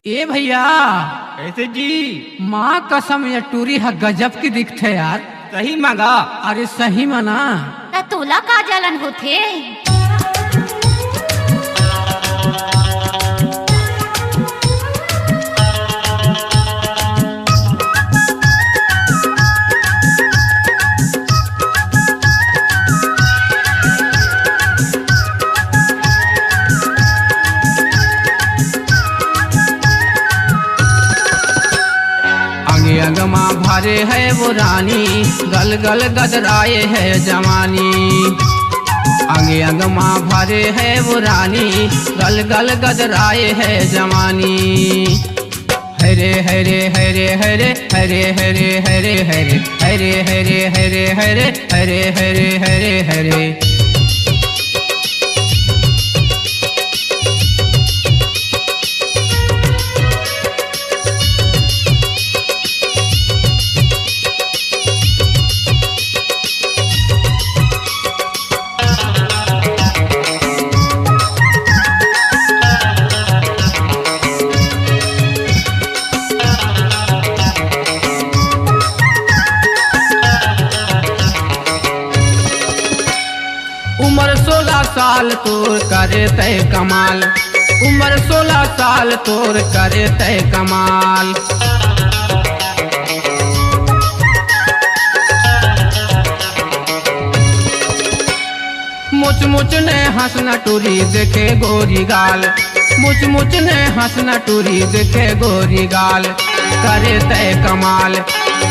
ए भैया कैसे जी? माँ कसम ये टूरी है गजब की दिखते यार। सही मांगा। अरे सही मना त तोला का जलन होथे। अंग माँ भरे है वो रानी, गल गल गदराए है जवानी। अंग माँ भरे है वो रानी, गल गल गदराए है जवानी। हरे हरे हरे हरे हरे हरे हरे हरे हरे हरे हरे हरे हरे हरे हरे हरे। उम्र 16 साल तोर करे तय कमाल, उम्र 16 साल तोर करे तय कमाल। मुच मुच ने हंसना टूरी देखे गोरी गाल, मुच मुच ने हंसना टूरी देखे गोरी गाल। करे तय कमाल,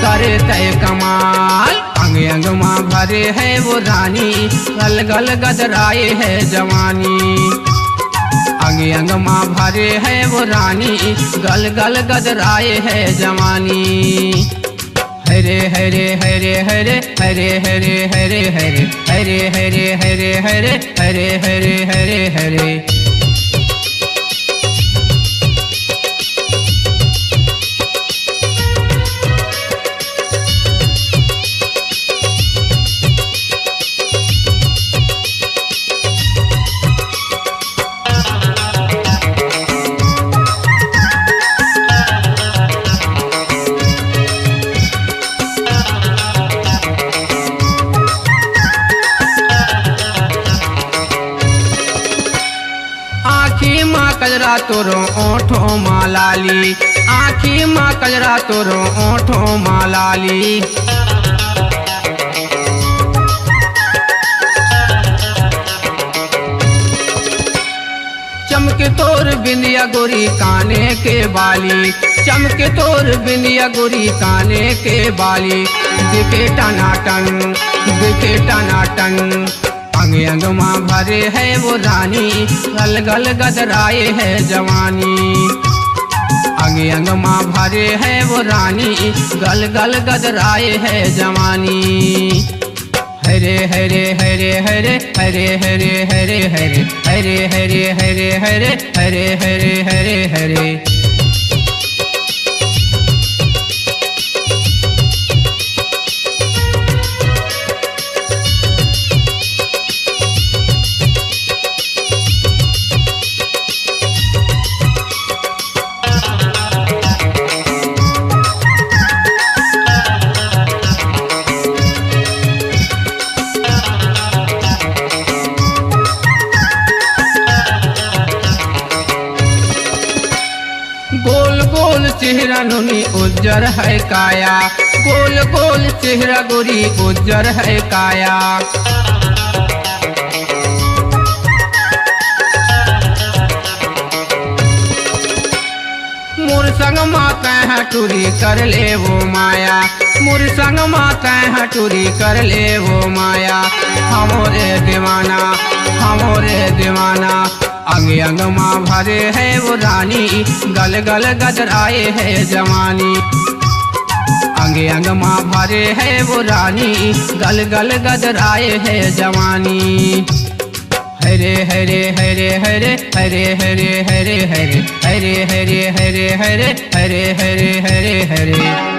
करे तय कमाल। अंग अंग माँ भरे है वो रानी, गल गल गदराए है जवानी। अंग अंग माँ भरे है वो रानी, गल गल गदराए है जवानी। हरे हरे हरे हरे हरे हरे हरे हरे हरे हरे हरे हरे हरे हरे हरे हरे। आँखी माँ कजरा तोरो ओठो माँ लाली, आँखी माँ कजरा तोरो ओठो माँ लाली। चमके तोर बिंदिया गोरी काने के बाली, चमके तोर बिंदिया गोरी काने के बाली। दिखे टनाटन, दिखे टनाटन। अंग अंग माँ भरे है वो रानी, गल गल गदराए है जवानी। अंग अंग माँ भरे है वो रानी, गल गल गदराए है जवानी। हरे हरे हरे हरे हरे हरे हरे हरे हरे हरे हरे हरे हरे हरे हरे हरे। गोल गोल चेहरा नुनी उज्जर है काया, गोल गोल चेहरा गोरी उज्जर है काया। मोर संग माँ कह टूरी कर ले वो माया, मोर संग माँ कह टूरी कर ले वो माया। हमोरे दीवाना, हमोरे दीवाना। अंग अंग माँ भरे है वो रानी, गल गल गदराए है जवानी। अंग अंग माँ भरे है वो रानी, गल गल गदराए है जवानी। हरे हरे हरे हरे हरे हरे हरे हरे हरे हरे हरे हरे हरे हरे हरे हरे।